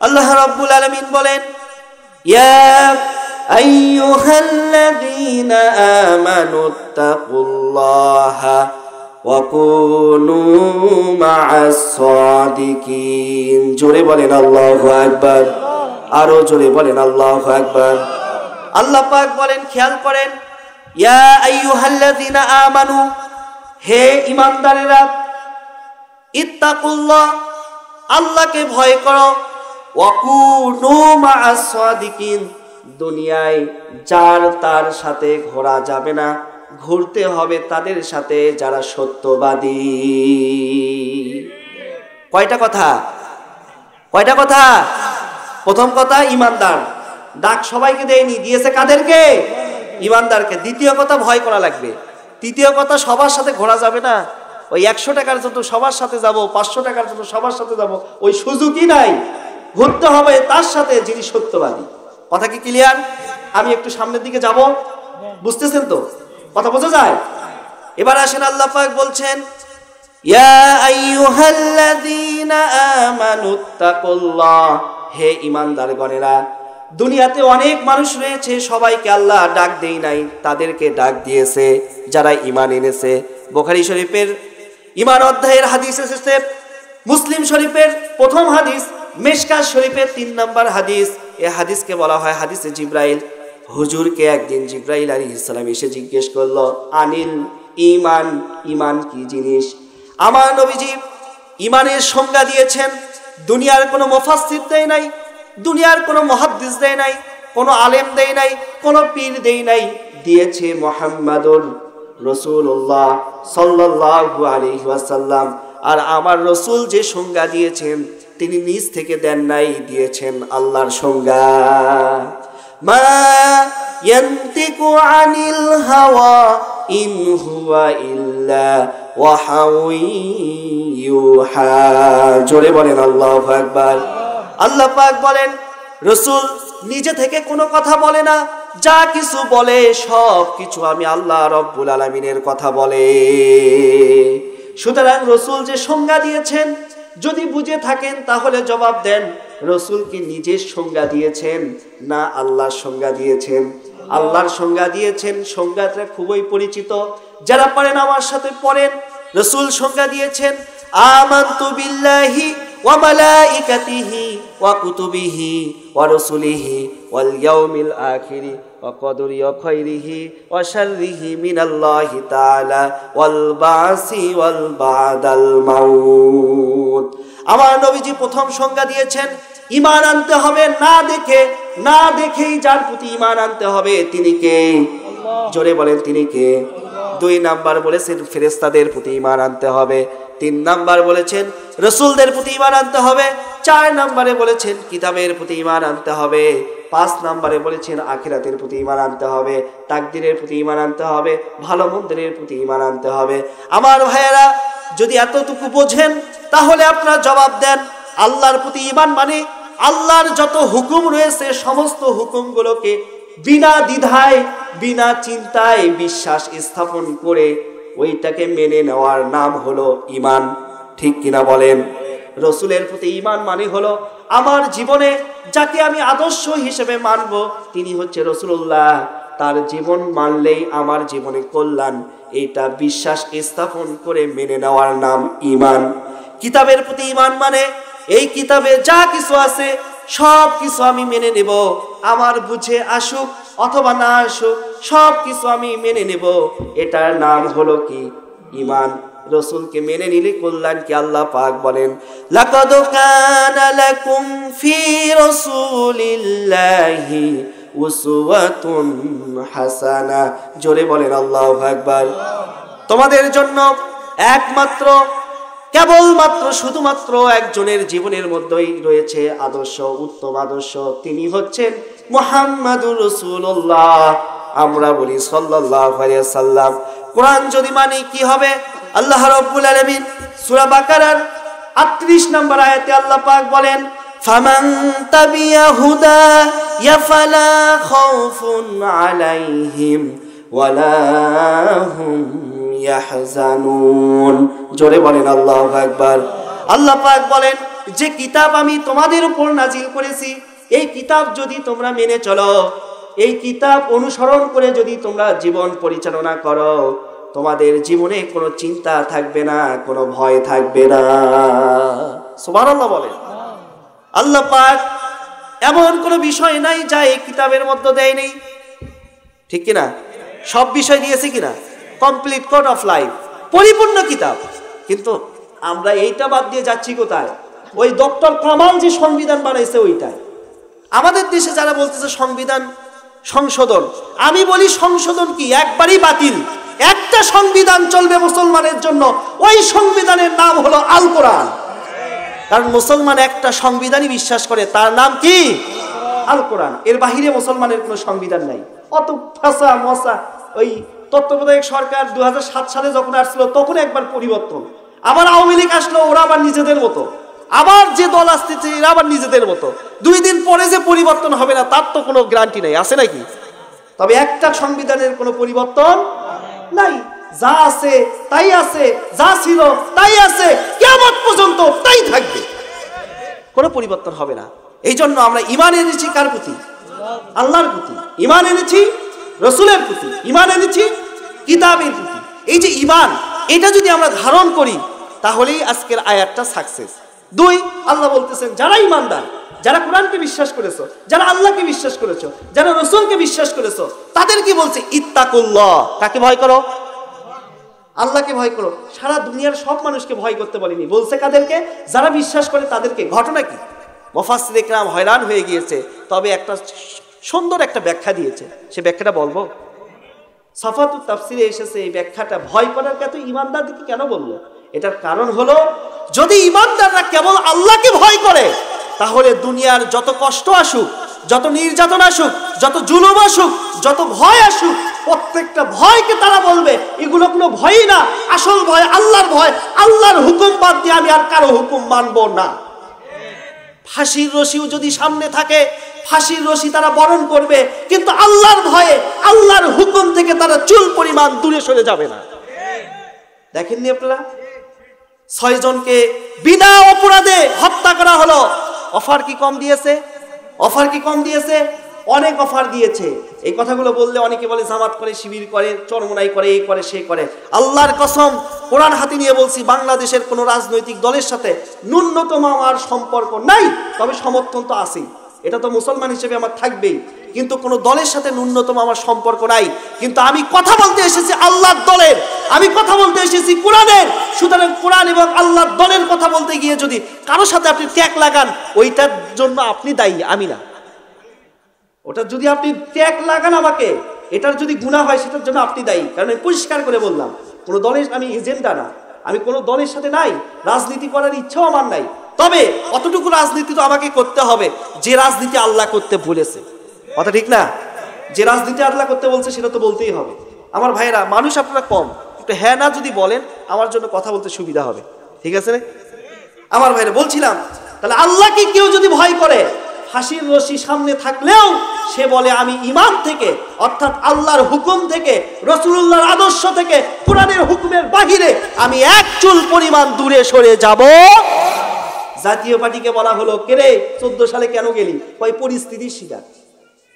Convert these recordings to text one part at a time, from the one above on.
আল্লাহ রাব্বুল আলামিন বলেন, ইয়া আইয়ুহাল্লাযীনা আমানুত্তাকুল্লাহা ওয়া কুনু মা'আস সাদিকিন। জোরে বলেন আল্লাহু আকবার, আরো জোরে বলেন আল্লাহু আকবার। আল্লাহ পাক বলেন, খেয়াল করেন, ইয়া আইয়ুহাল্লাযীনা আমানু, হে ঈমানদারেরা, ইত্তাকুল্লাহ, আল্লাহকে ভয় করো, ওয়া কুনু মা'আস সাদিকিন, দুনিয়ায় যার তার সাথে ঘোরা যাবে না, ঘুরতে হবে তাদের সাথে যারা সত্যবাদী। কয়টা কথা? কয়টা কথা? প্রথম কথা ঈমানদার, ডাক সবাইকে দেয়নি, দিয়েছে কাদেরকে? ঈমানদারকে। দ্বিতীয় কথা, ভয় করা লাগবে। তৃতীয় কথা, সবার সাথে ঘোরা যাবে না। ওই 100 টাকার জন্য সবার সাথে যাব, 500 টাকার জন্য সবার সাথে যাব, ওই সুযোগই নাই। ঘুরতে হবে তার সাথে যিনি সত্যবাদী। কথা কি ক্লিয়ার? আমি একটু সামনের দিকে যাব, বুঝতেছেন তো? কথা বোঝা যায়? এবার আসেন, আল্লাহ পাক বলছেন, ইয়া আইয়ুহাল্লাযীনা আমানুত্তাকুল্লাহ, হে ঈমানদারগণেরা, দুনিয়াতে অনেক মানুষ রয়েছে, সবাইকে আল্লাহ ডাক দেই নাই, তাদেরকে ডাক দিয়েছে যারা ঈমান এনেছে। বুখারী শরীফের ঈমান অধ্যায়ের হাদিস এসেছে, মুসলিম শরীফের প্রথম হাদিস, মিশকাত শরীফের 3 নম্বর হাদিস। এই হাদিসকে বলা হয় হাদিসে জিবরাইল। হুজুরকে একদিন জিবরাইল আলাইহিস সালাম এসে জিজ্ঞেস করলো, আনিল ঈমান, ঈমান কি জিনিস? আমার নবীজি ঈমানের সংজ্ঞা দিয়েছেন। দুনিয়ার কোনো মুফাসসির দেয় নাই, দুনিয়ার কোনো মুহাদ্দিস দেয় নাই, কোনো আলেম দেয় নাই, কোনো পীর দেয় নাই, দিয়েছে মুহাম্মাদুর রাসূলুল্লাহ সাল্লাল্লাহু আলাইহি ওয়াসাল্লাম। আর আমার রাসূল যে সংজ্ঞা দিয়েছেন তিনি নিজ থেকে দেন নাই, দিয়েছেন আল্লাহর সংজ্ঞা। মা ইয়ান্তিকু আনিল হাওয়া ইন হুয়া ইল্লা ওয়াহাউন ইউহা। জোরে বলেন আল্লাহু আকবার। আল্লাহ পাক বলেন, রাসূল নিজে থেকে কোনো কথা বলে না, যা কিছু বলে সব কিছু আমি আল্লাহ রব্বুল আলামিনের কথা বলে। সুতরাং রাসূল যে সংজ্ঞা দিয়েছেন, যদি বুঝে থাকেন তাহলে জবাব দেন, রাসূল কি নিজের সংজ্ঞা দিয়েছেন না আল্লাহর সংজ্ঞা দিয়েছেন? আল্লাহর সংজ্ঞা দিয়েছেন। সংজ্ঞাটা খুবই পরিচিত, যারা পড়েন আমার সাথে পড়েন। রাসূল সংজ্ঞা দিয়েছেন, আমানতু বিল্লাহি ওয়া মালাইকাতিহি ওয়া কুতুবিহি ওয়া রাসূলিহি ওয়াল ইয়াউমিল আখিরি ওয়া কদরি খাইরিহি ওয়া শাররিহি মিনাল্লাহি তাআলা ওয়াল বাসি ওয়াল বাদাল মাউত। আমার নবীজি প্রথম সংজ্ঞা দিয়েছেন, ঈমান আনতে হবে না দেখে, না দেখেই যার প্রতি ঈমান আনতে হবে তিনি কে? জোরে বলেন, তিনি কে? 2 নাম্বার বলেছেন ফেরেশতাদের প্রতি ঈমান আনতে হবে। 3 নাম্বার বলেছেন রাসূলদের প্রতি ঈমান আনতে হবে। 4 নম্বরে বলেছেন কিতাবের প্রতি ঈমান আনতে হবে। 5 নম্বরে বলেছেন আখিরাতের প্রতি ঈমান আনতে হবে, তাকদীরের প্রতি ঈমান আনতে হবে, ভালো মন্দের প্রতি ঈমান আনতে হবে। আমার ভাইয়েরা, যদি এতটুকু বোঝেন তাহলে আপনারা জবাব দেন, আল্লাহর প্রতি ঈমান মানে আল্লাহর যত হুকুম রয়েছে সমস্ত হুকুমগুলোকে বিনা দ্বিধায়, বিনা চিন্তায় বিশ্বাস স্থাপন করে ওইটাকে মেনে নেওয়ার নাম হলো ঈমান। ঠিক কিনা বলেন? রাসূলের প্রতি ঈমান মানে হলো আমার জীবনে যাকে আমি আদর্শ হিসেবে মানব তিনি হচ্ছে রাসূলুল্লাহ, তার জীবন মানলেই আমার জীবনে কল্যাণ, এইটা বিশ্বাস স্থাপন করে মেনে নেওয়ার নাম ঈমান। কিতাবের প্রতি ঈমান মানে এই কিতাবে যা কিছু আছে সব কিছু আমি মেনে নেব, আমার বুঝে আসুক অথবা না আসুক সব কিছু আমি মেনে নেব, এটার নাম হলো কি? ঈমান। রাসূলকে মেনে নিলে কল্যাণ কি? আল্লাহ পাক বলেন, লাকাদ কানা লাকুম ফি রাসূলিল্লাহি উসওয়াতুন হাসানা। জোরে বলেন আল্লাহু আকবার। তোমাদের জন্য একমাত্র, কেবলমাত্র, শুধুমাত্র একজনের জীবনের মধ্যেই রয়েছে আদর্শ, উত্তম আদর্শ, তিনি হচ্ছেন মুহাম্মাদুর রাসূলুল্লাহ। আমরা বলি সাল্লাল্লাহু আলাইহি ওয়াসাল্লাম। কোরআন যদি মানি কি হবে? আল্লাহ রাব্বুল আলামিন সূরা বাকারার 38 নম্বর আয়াতে আল্লাহ পাক বলেন, ফামান তাবিয়া হুদা ইয়াফালা খাউফুন আলাইহিম ওয়ালা হুম ইয়াহজানুন। জোরে বলেন আল্লাহু আকবার। আল্লাহ পাক বলেন, যে কিতাব আমি তোমাদের উপর নাজিল করেছি, এই কিতাব যদি তোমরা মেনে চলো, এই কিতাব অনুসরণ করে যদি তোমরা জীবন পরিচালনা করো, তোমাদের জীবনে কোনো চিন্তা থাকবে না, কোনো ভয় থাকবে না। সুবহানাল্লাহ বলেন। আল্লাহ পাক এমন কোনো বিষয় নাই যা এই কিতাবের মধ্যে দেয় নেই, ঠিক কিনা? সব বিষয় দিয়েছে কিনা? কমপ্লিট কোড অফ লাইফ, পরিপূর্ণ কিতাব। কিন্তু আমরা এইটা বাদ দিয়ে যাচ্ছি কোথায়? ওই ডক্টর কামাল যে সংবিধান বানাইছে ওইটাই। আমাদের দেশে যারা বলতেছে সংবিধান সংশোধন, আমি বলি সংশোধন কি, একবারই বাতিল। একটা সংবিধান চলবে মুসলমানের জন্য, ওই সংবিধানের নাম হলো আল কোরআন। কারণ মুসলমান একটা সংবিধানই বিশ্বাস করে, তার নাম কি? আল কোরআন। এর বাহিরে মুসলমানের কোনো সংবিধান নাই। অত ফাঁসা মশা। ওই তত্ত্বাবধায়ক সরকার 2007 সালে যখন আসছিল তখন একবার পরিবর্তন, আবার আওয়ামী লীগ আসলো, ওরা আবার নিজেদের মতো, আবার যে দল আসতেছে এরা আবার নিজেদের মতো। 2 দিন পরে যে পরিবর্তন হবে না তার তো কোনো গ্যারান্টি নাই, আছে নাকি? তবে একটা সংবিধানের কোনো পরিবর্তন নাই, যা আছে তাই আছে, যা ছিল তাই আছে, কিয়ামত পর্যন্ত তাই থাকবে, কোনো পরিবর্তন হবে না। এই জন্য আমরা ঈমান এনেছি কার প্রতি? আল্লাহর প্রতি। ঈমান এনেছি রাসূলের প্রতি, ঈমান এনেছি কিতাবের প্রতি। এই যে ঈমান, এটা যদি আমরা ধারণ করি তাহলেই আজকের আয়াতটা সাকসেস। 2, আল্লাহ বলতেছেন যারা ঈমানদার, যারা কোরআনকে বিশ্বাস করেছো, যারা আল্লাহকে বিশ্বাস করেছো, যারা রাসূলকে বিশ্বাস করেছো, তাদের কি বলছে? ইত্তাকুল্লাহ। কাকে ভয় করো? আল্লাহকে ভয় করো। সারা দুনিয়ার সব মানুষকে ভয় করতে বলেনি, বলছে কাদেরকে? যারা বিশ্বাস করে তাদেরকে। ঘটনা কি? মুফাসসির ইকরাম হয়রান হয়ে গিয়েছে, তবে একটা সুন্দর একটা ব্যাখ্যা দিয়েছে, সে ব্যাখ্যাটা বলবো। সাফাতুত তাফসিরে এসেছে এই ব্যাখ্যাটা, ভয় করার কথা ঈমানদারদেরকে কেন বললো? এটার কারণ হলো, যদি ঈমানদাররা কেবল আল্লাহকে ভয় করে তাহলে দুনিয়ার যত কষ্ট আসুক, যত নির্যাতন আসুক, যত জুলুম আসুক, যত ভয় আসুক, প্রত্যেকটা ভয়কে তারা বলবে এগুলো কোনো ভয়ই না, আসল ভয় আল্লাহর ভয়। আল্লাহর হুকুম বাদ দিয়ে আমি আর কারো হুকুম মানব না। ফাঁসির রশিও যদি সামনে থাকে, ফাঁসির রশি তারা বরণ করবে, কিন্তু আল্লাহর ভয়ে, আল্লাহর হুকুম থেকে তারা চুল পরিমাণ দূরে সরে যাবে না। দেখেননি আপনারা 6 জনকে বিনা অপরাধে হত্যা করা হলো। অফার কি কম দিয়েছে? অফার কি কম দিয়েছে? অনেক অফার দিয়েছে। এই কথাগুলো বললে অনেকে বলে জামাত করে, শিবির করে, চরমনাই করে, এই করে, সে করে। আল্লাহর কসম, কোরআন হাতে নিয়ে বলছি, বাংলাদেশের কোনো রাজনৈতিক দলের সাথে ন্যূনতম আমার সম্পর্ক নাই, তবে সমর্থন তো আছেই, এটা তো মুসলমান হিসেবে আমার থাকবেই। কিন্তু কোনো দলের সাথে ন্যূনতম আমার সম্পর্ক নাই। কিন্তু আমি কথা বলতে এসেছি আল্লাহর দলের, আমি কথা বলতে এসেছি কোরআনের। সুতরাং কোরআন এবং আল্লাহর দলের কথা বলতে গিয়ে যদি কারোর সাথে আপনি ট্যাগ লাগান, ওইটার জন্য আপনি দায়ী, আমি না। ওটা যদি আপনি ট্যাগ লাগান আমাকে, এটার যদি গুনাহ হয় সেটার জন্য আপনি দায়ী। কারণ আমি পরিষ্কার করে বললাম, কোনো দলের আমি এজেন্ডা না, আমি কোনো দলের সাথে নাই, রাজনীতি করার ইচ্ছাও আমার নাই। তবে অতটুকু রাজনীতি তো আমাকে করতে হবে যে রাজনীতি আল্লাহ করতে বলেছে, কথা ঠিক না? যে রাজনীতি আল্লাহ করতে বলছে সেটা তো বলতেই হবে। আমার ভাইয়েরা, মানুষ আপনারা কম, একটু হ্যাঁ না যদি বলেন আমার জন্য কথা বলতে সুবিধা হবে, ঠিক আছে? আমার ভাইয়েরা বলছিলাম, তাহলে আল্লাহকে কেউ যদি ভয় করে, ফাঁসির রশি সামনে থাকলেও সে বলে আমি ঈমান থেকে, অর্থাৎ আল্লাহর হুকুম থেকে, রাসূলুল্লাহর আদর্শ থেকে, কোরআনের হুকুমের বাহিরে আমি এক চুল পরিমাণ দূরে সরে যাব। জাতীয় পার্টিকে বলা হলো, কেরে 14 সালে কেন গেলি? ওই পরিস্থিতির শিকার।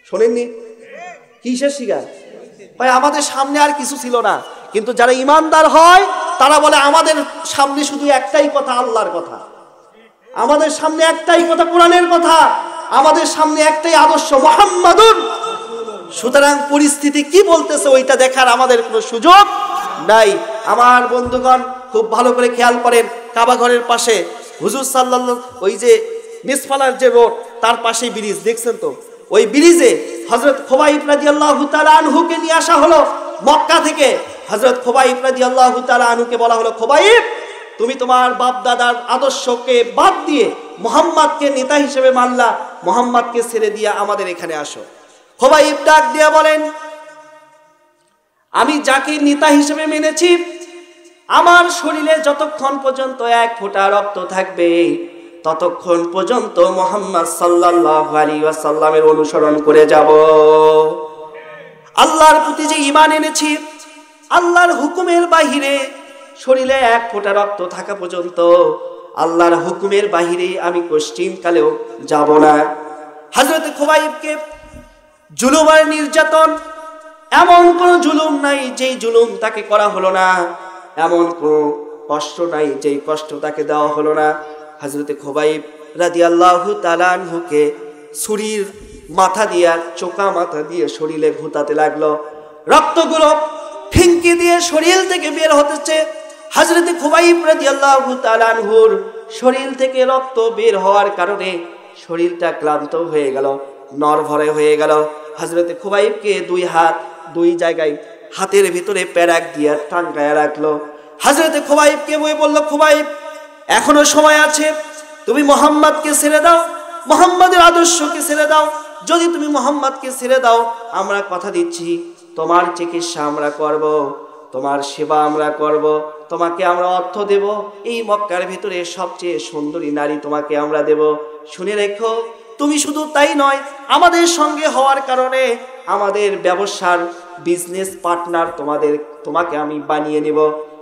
শোনেননি? কিসের শিকার? ভাই আমাদের সামনে আর কিছু ছিল না, কিন্তু যারা ঈমানদার হয় তারা বলে আমাদের সামনে শুধু একটাই কথা, আল্লাহর কথা। আমাদের সামনে একটাই কথা, কোরআনের কথা। আমাদের সামনে একটাই আদর্শ, মুহাম্মাদুর। সুতরাং পরিস্থিতি কি বলতেছে ওইটা দেখার আমাদের কোনো সুযোগ নাই। আমার বন্ধুগণ, খুব ভালো করে খেয়াল করেন, কাবা ঘরের পাশে হুজুর সাল্লাল্লাহু, ওই যে মিসফালার যে রোড, তার পাশেই ব্রিজ, দেখছেন তো? ওই ব্রিজে হযরত খুবাইব রাদিয়াল্লাহু তাআলা আনহুকে নিয়ে আসা হলো মক্কা থেকে। হযরত খুবাইব রাদিয়াল্লাহু তাআলা আনহুকে বলা হলো, খুবাইব তুমি তোমার বাপ দাদার আদর্শকে বাদ দিয়ে মুহাম্মাদকে নেতা হিসেবে মানলা, মুহাম্মাদকে ছেড়ে দিয়ে আমাদের এখানে আসো। খুবাইব ডাক দিয়ে বলেন, আমি যাকে নেতা হিসেবে মেনেছি, আমার শরীরে যতক্ষণ পর্যন্ত 1 ফোঁটা রক্ত থাকবে ততক্ষণ পর্যন্ত মুহাম্মদ সাল্লাল্লাহু আলাইহি ওয়াসাল্লামের অনুসরণ করে যাব। আল্লাহর প্রতি যে ঈমান এনেছি, আল্লাহর হুকুমের বাহিরে শরীরে 1 ফোঁটা রক্ত থাকা পর্যন্ত আল্লাহর হুকুমের বাহিরে আমি কোশ্চিন কালেও যাব না। হযরত খুবাইবকে জুলুম আর নির্যাতন, এমন কোন জুলুম নাই যেই জুলুম তাকে করা হলো না, এমন কোন কষ্ট নাই যেই কষ্ট তাকে দেওয়া হলো না। হযরত খুবাইব রাদিয়াল্লাহু তাআলা আনহুকে ছুরির মাথা দিয়া, চোকা মাথা দিয়ে শরীরে ঘুতাতে লাগলো। রক্তগুলো ফিনকি দিয়ে শরীর থেকে বের হতেছে। হযরত খুবাইব রাদিয়াল্লাহু তাআলা আনহুর শরীর থেকে রক্ত বের হওয়ার কারণে শরীরটা ক্লান্ত হয়ে গেল, নরভরে হয়ে গেল। হযরত খুবাইবকে দুই হাত দুই জায়গায় হাতের ভিতরে প্যারাক দিয়ে টাঙ্গায় রাখলো। হযরত খুবাইবকে বলল, খুবাইব এখনো সময় আছে, তুমি মুহাম্মদকে ছেড়ে দাও, মুহাম্মাদের আদর্শকে ছেড়ে দাও। যদি তুমি মুহাম্মদকে ছেড়ে দাও, আমরা কথা দিচ্ছি তোমার চিকিৎসা আমরা করব, তোমার সেবা আমরা করব, তোমাকে আমরা অর্থ দেব, এই মক্কার ভিতরে সবচেয়ে সুন্দরী নারী তোমাকে আমরা দেব। শুনে রেখো, তুমি শুধু তাই নয়, আমাদের সঙ্গে হওয়ার কারণে আমাদের ব্যবসার বিজনেস পার্টনার তোমাকে আমি বানিয়ে নেব।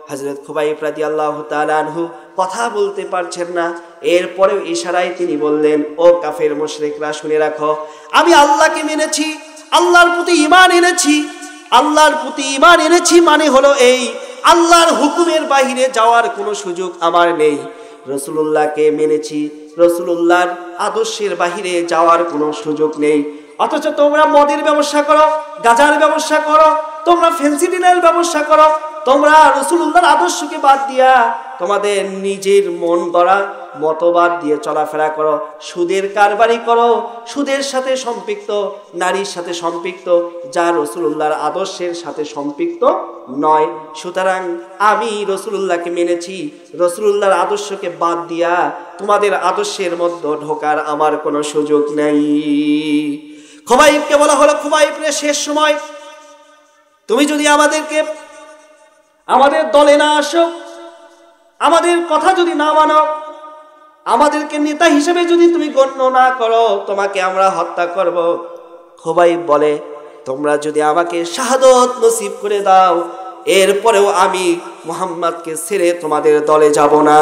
হযরত খুবাইব রাদিয়াল্লাহু তাআলা আনহু কথা বলতে পারছেন না, এরপরেও ইশারায় তিনি বললেন, ও কাফের মুশরিকরা শুনে রাখো, আমি আল্লাহকে মেনেছি, আল্লাহর প্রতি ঈমান এনেছি। আল্লাহর প্রতি ঈমান এনেছি মানে হলো এই, আল্লাহর হুকুমের বাহিরে যাওয়ার কোনো সুযোগ আমার নেই। রাসূলুল্লাহকে মেনেছি, রাসূলুল্লাহর আদর্শের বাহিরে যাওয়ার কোনো সুযোগ নেই। অথচ তোমরা মদের ব্যবসা করো, গাঁজার ব্যবসা করো, তোমরা ফেন্সিডিলের ব্যবসা করো, তোমরা রাসূলুল্লাহর আদর্শকে বাদ দিয়া তোমাদের নিজের মন গড়া মতবাদ দিয়ে চলাফেরা করো, সুদের কারবারি করো, সুদের সাথে সম্পৃক্ত, নারীর সাথে সম্পৃক্ত, যা রাসূলুল্লাহর আদর্শের সাথে সম্পৃক্ত নয়। সুতরাং আমি রাসূলুল্লাহকে মেনেছি, রাসূলুল্লাহর আদর্শকে বাদ দিয়া তোমাদের আদর্শের মধ্যে ঢোকার আমার কোনো সুযোগ নেই। খুবাইবকে বলা হলো, খুবাইব রে, শেষ সময়, তুমি যদি আমাদের দলে না আসো, আমাদের কথা যদি না মানো, আমাদেরকে নেতা হিসেবে যদি তুমি গণ্য না করো, তোমাকে আমরা হত্যা করব। খুবাইব বলে, তোমরা যদি আমাকে শাহাদত নসিব করে দাও, এরপরেও আমি মুহাম্মদকে ছেড়ে তোমাদের দলে যাব না।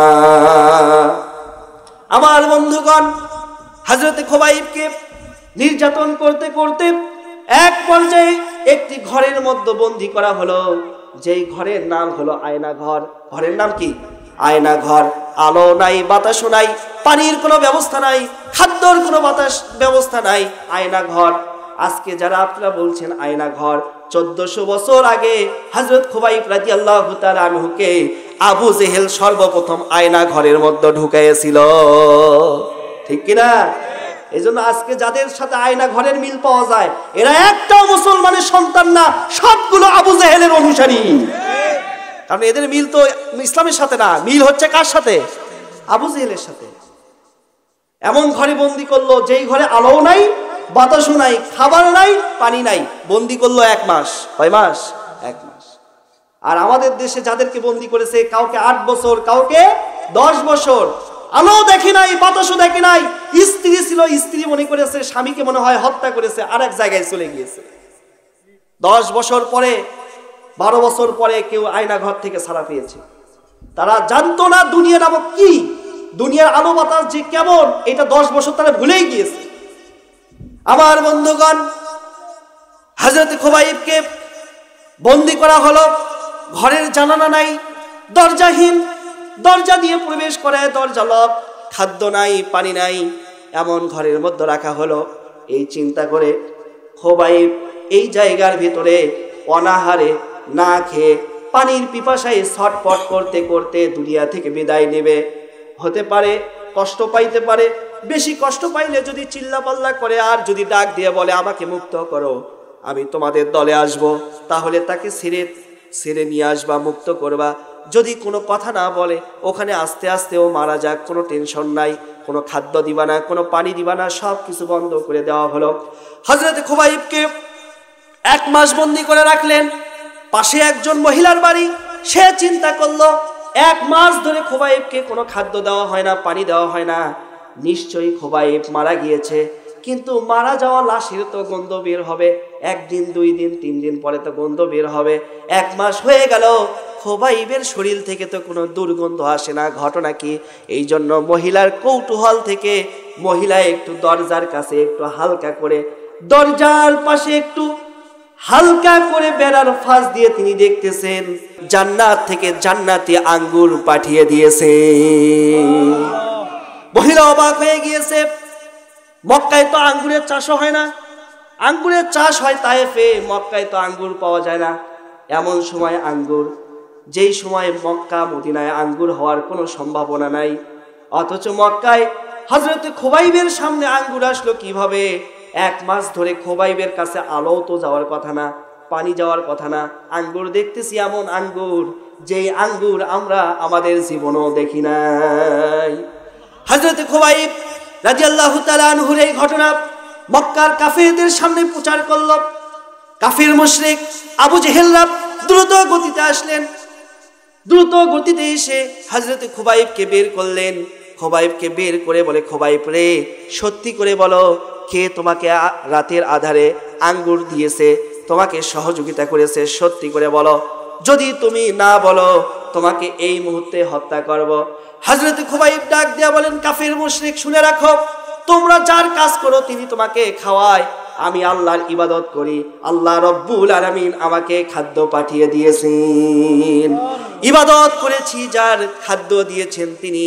আমার বন্ধুগণ, হযরত খুবাইবকে নির্যাতন করতে করতে এক পর্যায়ে একটি ঘরের মধ্যে বন্দী করা হলো, যেই ঘরের নাম হলো আয়না ঘর। ঘরের নাম কি? আয়না ঘর। আলো নাই, বাতাসও নাই, পানির কোনো ব্যবস্থা নাই, খাদ্যর কোনো ব্যবস্থা নাই, আয়না ঘর। আজকে যারা আপনারা বলছেন আয়না ঘর, 1400 বছর আগে হযরত খুবাইব রাদিয়াল্লাহু তাআলা আনহুকে আবু জেহেল সর্বপ্রথম আয়না ঘরের মধ্যে ঢুকাইছিল, ঠিক কিনা? এই জন্য আজকে যাদের সাথে আয়না ঘরের মিল পাওয়া যায়, এরা একটাও মুসলমানের সন্তান না, সবগুলো আবু জেহেলের অনুসারী। কারণ এদের মিল তো ইসলামের সাথে না, মিল হচ্ছে কার সাথে? আবু জেহেলের সাথে। এমন ঘরে বন্দি করলো, যেই ঘরে আলো নাই, বাতাসও নাই, খাবার নাই, পানি নাই, বন্দি করলো 1 মাস। কয় মাস? 1 মাস। আর আমাদের দেশে যাদেরকে বন্দি করেছে, কাউকে 8 বছর, কাউকে 10 বছর, আলো দেখে নাই, বাতাসও দেখে নাই, স্ত্রী ছিল, স্ত্রী মনে করেছে স্বামীকে মনে হয় হত্যা করেছে, আরেক জায়গায় চলে গিয়েছে। 10 বছর পরে, 12 বছর পরে কেউ আয়না ঘর থেকে ছাড়া পেয়েছে। তারা জানতো না দুনিয়া নামক কি, দুনিয়ার আলো বাতাস যে কেমন, এটা 10 বছর তারা ভুলেই গিয়েছে। আমার বন্ধুগণ, হযরত খুবাইবকে বন্দী করা হলো, ঘরের জানালা নাই, দরজাহীন, দরজা দিয়ে প্রবেশ করে, দরজা লক, খাদ্য নাই, পানি নাই, এমন ঘরের মধ্যে রাখা হলো। এই চিন্তা করে খুবাইব এই জায়গার ভিতরে অনাহারে, না খেয়ে, পানির পিপাসায় ছটফট করতে করতে দুনিয়া থেকে বিদায় নেবে। হতে পারে কষ্ট পাইতে পারে, বেশি কষ্ট পাইলে যদি চিল্লাপাল্লা করে আর যদি ডাক দিয়ে বলে আমাকে মুক্ত করো, আমি তোমাদের দলে আসব, তাহলে তাকে ছেড়ে নিয়ে আসবা, মুক্ত করবা। যদি কোনো কথা না বলে, ওখানে আস্তে আস্তে ও মারা যাক, কোনো টেনশন নাই, কোনো খাদ্য দিবা না, কোনো পানি দিবা না, সব কিছু বন্ধ করে দেওয়া হলো। হযরত খুবাইবকে 1 মাস বন্দী করে রাখলেন। পাশে একজন মহিলার বাড়ি, সে চিন্তা করলো 1 মাস ধরে খুবাইবকে কোনো খাদ্য দেওয়া হয় না, পানি দেওয়া হয় না, নিশ্চয়ই খুবাইব মারা গিয়েছে। কিন্তু মারা যাওয়া লাশের তো গন্ধ বের হবে, 1 দিন 2 দিন 3 দিন পরে তো গন্ধ বের হবে। 1 মাস হয়ে গেল, খোবাইবের শরীর থেকে তো কোনো দুর্গন্ধ আসে না, ঘটনা কি? এই জন্য মহিলার কৌতূহল থেকে মহিলা একটু দরজার কাছে একটু হালকা করে, দরজার পাশে একটু হালকা করে বেড়ার ফাঁস দিয়ে তিনি দেখতেছেন জান্নাত থেকে জান্নাতি আঙ্গুর পাঠিয়ে দিয়েছে। মহিলা অবাক হয়ে গিয়েছে। মক্কায় তো আঙ্গুরের চাষও হয় না, আঙ্গুরের চাষ হয় তায়েফে, মক্কায় তো আঙ্গুর পাওয়া যায় না। এমন সময় আঙ্গুর, যেই সময় মক্কা মদিনায় আঙ্গুর হওয়ার কোনো সম্ভাবনা নাই, অথচ মক্কায় হযরত খোবাইবের সামনে আঙ্গুর আসলো কিভাবে? 1 মাস ধরে খোবাইবের কাছে আলো তো যাওয়ার কথা না, পানি যাওয়ার কথা না, আঙ্গুর দেখতেছি এমন আঙ্গুর যেই আঙ্গুর আমরা আমাদের জীবনেও দেখি নাই। হযরত খোবাইব রাদিয়াল্লাহু তাআলা আনহুর এই ঘটনা মক্কার কাফিরদের সামনে প্রচার করল। কাফির মুশরিক আবু জেহেলরা দ্রুত গতিতে আসলেন, দ্রুত গতিতে এসে হযরত খোবাইবকে বের করলেন। খোবাইবকে বের করে বলে, খোবাইব রে, সত্যি করে বলো, কে তোমাকে রাতের আধারে আঙ্গুর দিয়েছে, তোমাকে সহযোগিতা করেছে? সত্যি করে বলো, যদি তুমি না বলো তোমাকে এই মুহূর্তে হত্যা করব। হযরত খোবাইব ডাক দিয়া বলেন, কাফির মুশরিক শুনে রাখো, তোমরা যার কাজ করো তিনি তোমাকে খাওয়ায়, আমি আল্লাহর ইবাদত করি, আল্লাহ রব্বুল আলামিন আমাকে খাদ্য পাঠিয়ে দিয়েছেন, ইবাদত করেছি, যার খাদ্য দিয়েছেন তিনি,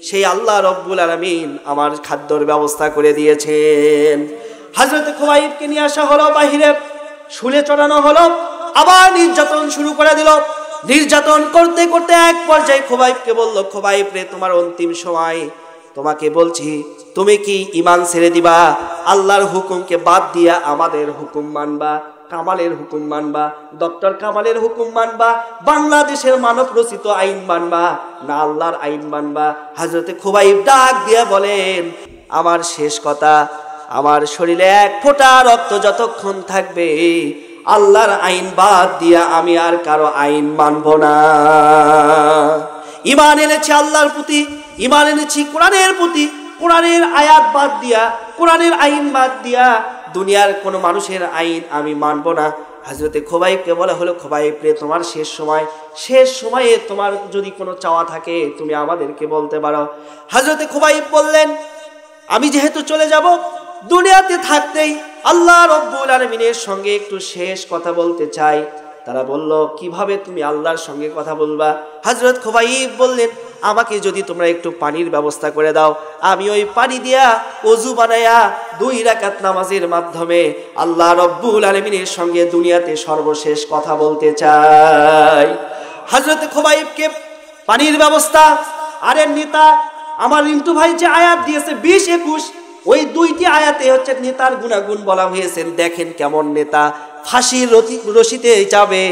সেই আল্লাহ রব্বুল আলামিন আমার খাদ্যর ব্যবস্থা করে দিয়েছেন। হযরত খোবাইবকে নিয়ে আসা হলো বাহিরে, শুলে চড়ানো হলো, আবার নির্যাতন শুরু করে দিল। নির্যাতন করতে করতে এক পর্যায়ে খোবাইবকে বলল, খোবাইব রে, তোমার অন্তিম সময়, তোমাকে বলছি, তুমি কি ঈমান ছেড়ে দিবা? আল্লাহর হুকুমকে বাদ দিয়া আমাদের হুকুম মানবা, কামালের হুকুম মানবা, ডক্টর কামালের হুকুম মানবা, বাংলাদেশের মানব রচিত আইন মানবা, না আল্লাহর আইন মানবা? হযরতে খোবাইব ডাক দিয়া বলেন, আমার শেষ কথা, আমার শরীরে 1 ফোঁটা রক্ত যতক্ষণ থাকবে আল্লাহর আইন বাদ দিয়া আমি আর কারো আইন মানব না। ঈমান এনেছি আল্লাহর প্রতি, ঈমান এনেছি কোরআনের প্রতি, কোরআনের আয়াত বাদ দিয়া, কোরআনের আইন বাদ দিয়া দুনিয়ার কোনো মানুষের আইন আমি মানব না। হযরতে খোবাইবকে বলা হলো, খোবাইব রে, তোমার শেষ সময়, শেষ সময়ে তোমার যদি কোনো চাওয়া থাকে তুমি আমাদেরকে বলতে পারো। হযরতে খোবাইব বললেন, আমি যেহেতু চলে যাব, দুনিয়াতে থাকতেই আল্লাহ রব্বুল আলামিনের সঙ্গে একটু শেষ কথা বলতে চাই। তারা বলল, কিভাবে তুমি আল্লাহর সঙ্গে কথা বলবা? হযরত খোবাইব বললেন, আমাকে যদি তোমরা একটু পানির ব্যবস্থা করে দাও, আমি ওই পানি দিয়া ওযু বানায়া 2 রাকাত নামাজের মাধ্যমে আল্লাহ রব্বুল আলামিনের সঙ্গে দুনিয়াতে সর্বশেষ কথা বলতে চাই। হযরত খোবাইবকে পানির ব্যবস্থা, আরে নেতা আমার রিন্টু ভাই যে আয়াত দিয়েছে 20-21, ওই 2টি আয়াতে হচ্ছে নেতার গুণাগুণ বলা হয়েছে। দেখেন কেমন নেতা, ফাঁসির রশিতে যাবে,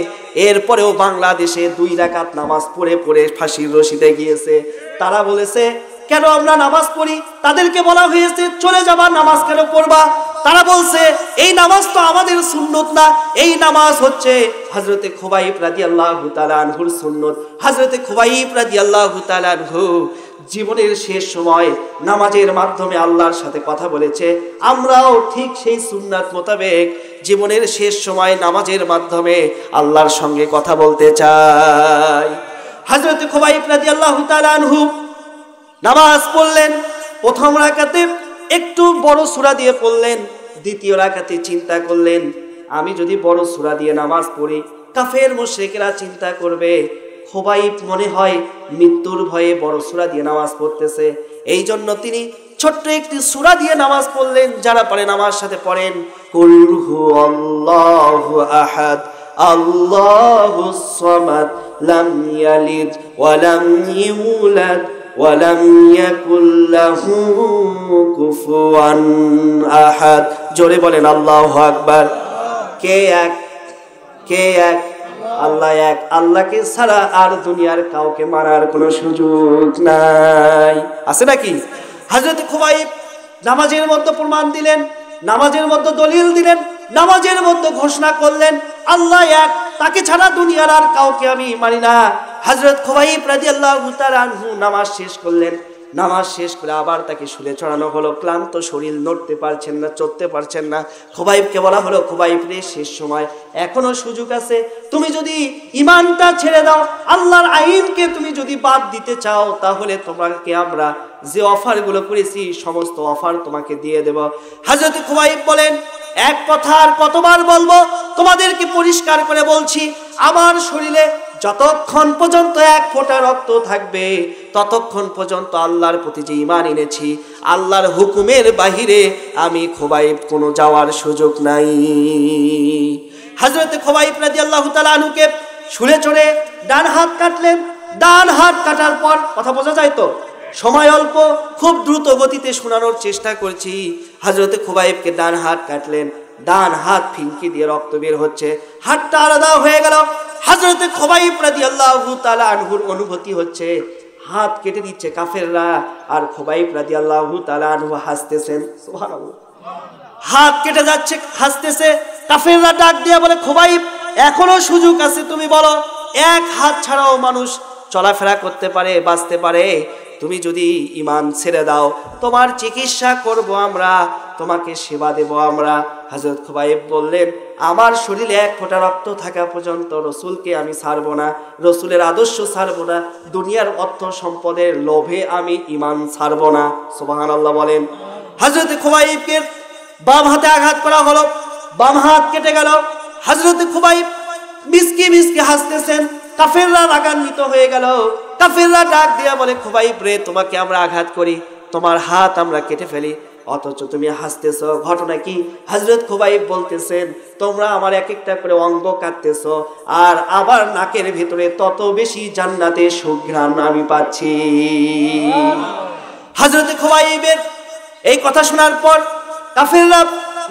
এরপরেও বাংলাদেশে 2 রাকাত নামাজ পড়ে পড়ে ফাঁসির রশিতে গিয়েছে। তারা বলেছে, কেন আমরা নামাজ পড়ি? তাদেরকে বলা হয়েছে, চলে যাবা, নামাজ কেন পড়বা? তারা বলছে, এই নামাজ তো আমাদের সুন্নত না, এই নামাজ হচ্ছে হযরতে খোবাইব রাদিয়াল্লাহু তাআলা আনহুর সুন্নত। হযরতে খোবাইব রাদিয়াল্লাহু তাআলা আনহু জীবনের শেষ সময় নামাজের মাধ্যমে আল্লাহর সাথে কথা বলেছে। আমরাও ঠিক সেই সুন্নাত মোতাবেক জীবনের শেষ সময় নামাজের মাধ্যমে আল্লাহর সঙ্গে কথা বলতে চাই। হযরতে খোবাইব রাদিয়াল্লাহু তাআলা আনহু নামাজ পড়লেন। প্রথম রাকাতে একটু বড় সূরা দিয়ে পড়লেন, দ্বিতীয় রাকাতে চিন্তা করলেন, আমি যদি বড় সূরা দিয়ে নামাজ পড়ি কাফের মুশরিকরা চিন্তা করবে খোবাইব মনে হয় মৃত্যুর ভয়ে বড় সূরা দিয়ে নামাজ পড়তেছে। এই জন্য তিনি ছোট্ট একটি সূরা দিয়ে নামাজ পড়লেন। যারা পারেন আমার সাথে পড়েন, কুল হুয়াল্লাহু আহাদ আল্লাহুস সামাদ লাম ইয়ালিদ ওয়া লাম ইউলাদ ওয়া লাম ইয়াকুল লাহু কুফুয়ান আহাদ। জোরে বলেন আল্লাহু আকবার। কে এক? কে এক? আল্লাহ এক। আল্লাহকে ছাড়া আর দুনিয়ার কাউকে মারার কোনো সুযোগ নাই, আছে নাকি? হযরত খোবাইব নামাজের মধ্যে প্রমাণ দিলেন, নামাজের মধ্যে দলিল দিলেন, নামাজের মধ্যে ঘোষণা করলেন আল্লাহ এক, তাকে ছাড়া দুনিয়ার আর কাউকে আমি মানি না। হযরত খোবাইব রাদিয়াল্লাহু তাআলা আনহু নামাজ শেষ করলেন, নামাজ শেষ করে আবার তাকে শুলে চড়ানো হলো। ক্লান্ত শরীর, নড়তে পারছেন না, চলতে পারছেন না। খোবাইবকে বলা হলো, খোবাইব রে, শেষ সময়, এখনো সুযোগ আছে। তুমি যদি ইমানটা ছেড়ে দাও, আল্লাহর আইনকে তুমি যদি বাদ দিতে চাও, তাহলে তোমাকে আমরা যে অফারগুলো করেছি সমস্ত অফার তোমাকে দিয়ে দেব। হযরত খোবাইব বলেন, এক কথা আর কতবার বলবো, তোমাদেরকে পরিষ্কার করে বলছি, আমার শরীরে যতক্ষণ পর্যন্ত এক ফোঁটা রক্ত থাকবে ততক্ষণ পর্যন্ত আল্লাহর প্রতি যে ঈমান এনেছি, আল্লাহর হুকুমের বাহিরে আমি খোবাইব কোনো যাওয়ার সুযোগ নাই। হযরত খোবাইব রাদিয়াল্লাহু তাআলা আনহুকে শুলে চড়ে ডান হাত কাটলেন। ডান হাত কাটার পর, কথা বোঝা যায় তো, সময় অল্প, খুব দ্রুত গতিতে শোনানোর চেষ্টা করছি। হযরত খোবাইবকে ডান হাত কাটলেন, ডান হাত ফিনকি দিয়ে রক্ত বের হচ্ছে, হাতটা আলাদা হয়ে গেল। হযরত খোবাইব রাদিয়াল্লাহু তাআলা আনহুর অনুভূতি হচ্ছে হাত কেটে দিচ্ছে কাফেররা, আর খোবাইব রাদিয়াল্লাহু তাআলা আনহু হাসতেছেন। সুবহানাল্লাহ, হাত কেটে যাচ্ছে, হাসতেছে। কাফেররা ডাক দিয়ে বলে, খোবাইব, এখনো সুযোগ আছে, তুমি বলো, এক হাত ছাড়াও মানুষ চলাফেরা করতে পারে, বাঁচতে পারে। তুমি যদি ঈমান ছেড়ে দাও, তোমার চিকিৎসা করব আমরা, তোমাকে সেবা দেব আমরা। হযরত খোবাইব বললেন, আমার শরীরে এক ফোঁটা রক্ত থাকা পর্যন্ত রসুলকে আমি ছাড়বো না, রসুলের আদর্শ ছাড়বো না, দুনিয়ার অর্থ সম্পদের লোভে আমি ঈমান ছাড়বো না। সুবহানাল্লাহ বলেন। হযরত খোবাইবকে বাম হাতে আঘাত করা হলো, বাম হাত কেটে গেল। হযরত খোবাইব মিসকি মিসকি হাসতেছেন। কাফেররা রাগান্বিত হয়ে গেল। কাফেররা ডাক দিয়া বলে, খোবাইব রে, তোমাকে আমরা আঘাত করি, তোমার হাত আমরা কেটে ফেলি, অথচ তুমি হাসতেছ, ঘটনা কি? হযরত খোবাইব বলতেছেন, তোমরা আমার এক একটা করে অঙ্গ কাটতেছ, আর আবার নাকের ভিতরে তত বেশি জান্নাতের সুঘ্রাণ আমি পাচ্ছি। হযরত খোবাইবের এই কথা শোনার পর কাফেররা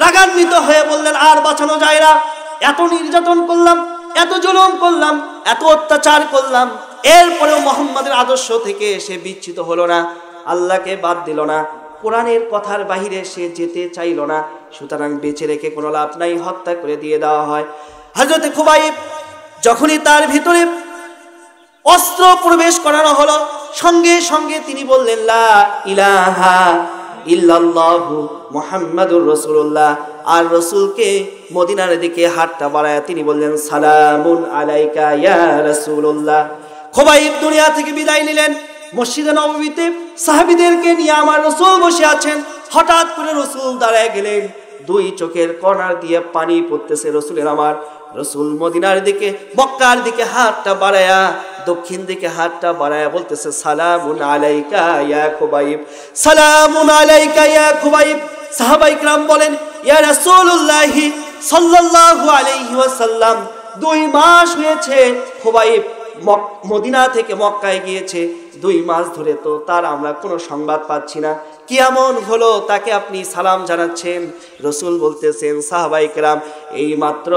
রাগান্বিত হয়ে বললেন, আর বাঁচানো যায় না, এত নির্যাতন করলাম, এত জুলুম করলাম, এত অত্যাচার করলাম, এরপরেও মুহাম্মাদের আদর্শ থেকে সে বিচ্যুত হলো না, আল্লাহকে বাদ দিল না, কোরআনের কথার বাহিরে সে যেতে চাইল না, সুতরাং বেঁচে রেখে কোনো লাভ নাই, হত্যা করে দিয়ে দেওয়া হয়। হযরত খোবাইব যখনই তার ভিতরে অস্ত্র প্রবেশ করানো হলো, সঙ্গে সঙ্গে তিনি বললেন, লা ইলাহা ইল্লাল্লাহু মুহাম্মাদুর রাসূলুল্লাহ। আর রাসূলকে মদিনার দিকে হাতটা বাড়ায় তিনি বললেন, সালামুন আলাইকা ইয়া রাসূলুল্লাহ। খোবাইব দুনিয়া থেকে বিদায় নিলেন। মসজিদে নববীতে সাহাবীদেরকে নিয়ে আমার রাসূল বসে আছেন। হঠাৎ করে রাসূল দাঁড়ায় গেলেন, দুই চোখের কর্নার দিয়ে পানি পড়তেছে রাসূলের আমার। রাসূল মদিনার দিকে, মক্কার দিকে হাতটা বাড়ায়া, দক্ষিণ দিকে হাতটা বাড়ায়া বলতেছে, সালামুন আলাইকা ইয়া খোবাইব, সালামুন আলাইকা ইয়া খোবাইব। সাহাবায়ে কিরাম বলেন, ইয়া রাসূলুল্লাহ সাল্লাল্লাহু আলাইহি ওয়াসাল্লাম, 2 মাস হয়েছে খোবাইব মদিনা থেকে মক্কায় গিয়েছে, 2 মাস ধরে তো তার আমরা কোনো সংবাদ পাচ্ছি না, কি এমন হলো তাকে আপনি সালাম জানাচ্ছেন? রাসূল বলতেছেন, সাহাবায়ে কেরাম, এই মাত্র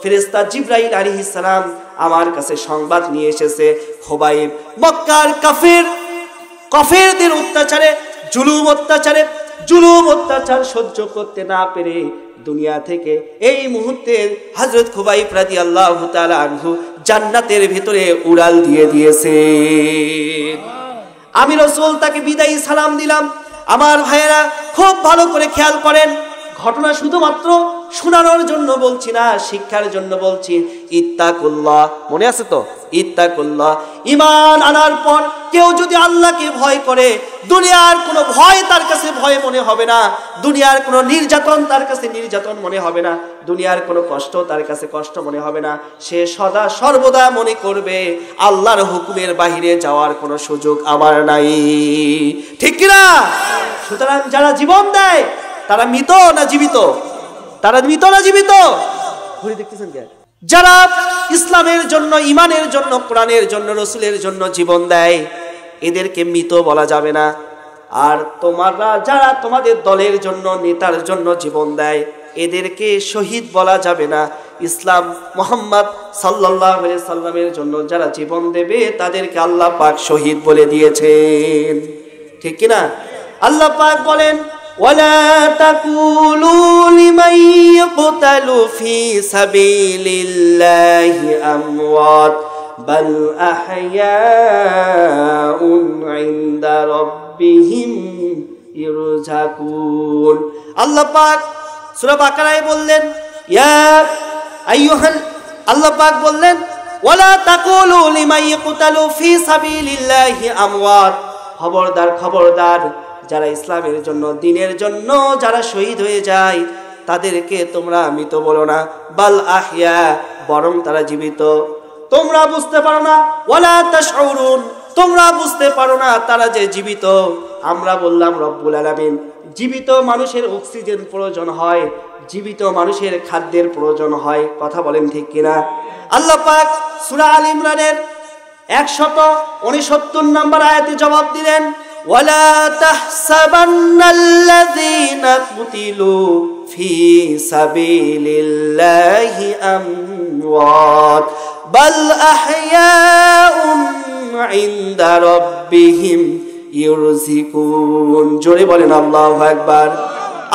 ফেরেশতা জিবরাইল আলাইহিস সালাম আমার কাছে সংবাদ নিয়ে এসেছে, খোবাইব মক্কার কাফেরদের অত্যাচারে, জুলুম অত্যাচার সহ্য করতে না পেরে দুনিয়া থেকে এই মুহূর্তে হযরত খোবাইব রাদিয়াল্লাহু তাআলা আনহু জান্নাতের ভিতরে উড়াল দিয়ে দিয়েছে। আমি রাসূল তাকে বিদায়ী সালাম দিলাম। আমার ভাইয়েরা খুব ভালো করে খেয়াল করেন, ঘটনা শুধুমাত্র শোনানোর জন্য বলছি না, শিক্ষার জন্য বলছি। ইত্তাকুল্লাহ, মনে আছে তো? ইত্তাকুল্লাহ। ঈমান আনার পর কেউ যদি আল্লাহকে ভয় করে, দুনিয়ার কোনো ভয় তার কাছে ভয় মনে হবে না, দুনিয়ার কোনো নির্যাতন তার কাছে নির্যাতন মনে হবে না, দুনিয়ার কোনো কষ্ট তার কাছে কষ্ট মনে হবে না। সে সদা সর্বদা মনে করবে, আল্লাহর হুকুমের বাহিরে যাওয়ার কোনো সুযোগ আমার নাই। ঠিক কিনা? সুতরাং যারা জীবন দেয় তারা মৃত না জীবিত? তারা মৃত না জীবিত? ঘুরে দেখতেছেন কে? যারা ইসলামের জন্য, ইমানের জন্য, কোরআনের জন্য, রাসূলের জন্য জীবন দেয়, এদেরকে মৃত বলা যাবে না। আর তোমরা যারা তোমাদের দলের জন্য, নেতার জন্য জীবন দেয়, এদেরকে শহীদ বলা যাবে না। ইসলাম মুহাম্মদ সাল্লাল্লাহু আলাইহি সাল্লামের জন্য যারা জীবন দেবে তাদেরকে আল্লাহ পাক শহীদ বলে দিয়েছেন। ঠিক কি না? আল্লাহ পাক বলেন, ওয়ালা তাকুলু লিমান ইয়াকতালু ফি সাবিলিল্লাহি আমওয়াত বাল আহইয়াউন ইনদা রাব্বিহিম রাব্বিহিম ইরজাকুন। আল্লাহ পাক সূরা বাকারায় বললেন ইয়া আইয়ুহাল, আল্লাহ পাক বললেন ওয়ালা তাকুলু লিমান ইয়াকতালু ফি সাবিলিল্লাহি আমওয়াত, খবরদার খবরদার, যারা ইসলামের জন্য, দ্বীনের জন্য যারা শহীদ হয়ে যায় তাদেরকে তোমরা মৃত বলো না, বাল আহইয়া, বরং তারা জীবিত। তোমরা বুঝতে পারো না, ওয়ালা তাশউরুন, তোমরা বুঝতে পারো না তারা যে জীবিত। আমরা বললাম রব্বুল আলামিন, জীবিত মানুষের অক্সিজেন প্রয়োজন হয়, জীবিত মানুষের খাদ্যের প্রয়োজন হয়। কথা বলেন ঠিক কিনা? আল্লাহ পাক সূরা আল ইমরানের 169 নম্বর আয়াতে জবাব দিলেন ওয়ালা তাহসাবান্নাল্লাযীনা কুতিলু ফি সাবিলিল্লাহি আমওয়াত বাল আহইয়াউন ইনদা রাব্বিহিম ইরজিকুন। জোরে বলেন আল্লাহু আকবার।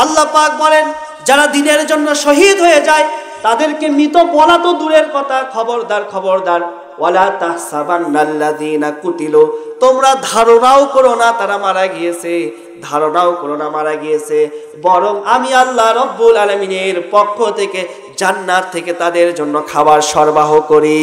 আল্লাহ পাক বলেন যারা দ্বীনের জন্য শহীদ হয়ে যায় তাদেরকে মৃত বলা তো দূরের কথা, খবরদার খবরদার, ওয়ালা তাহসাবান্নাল্লাযীনা কুতিলু, তোমরা ধারণাও করো না তারা মারা গিয়েছে, ধারণাও করো না মারা গিয়েছে, বরং আমি আল্লাহ রব্বুল আলামিনের পক্ষ থেকে জান্নাত থেকে তাদের জন্য খাবার সরবরাহ করি।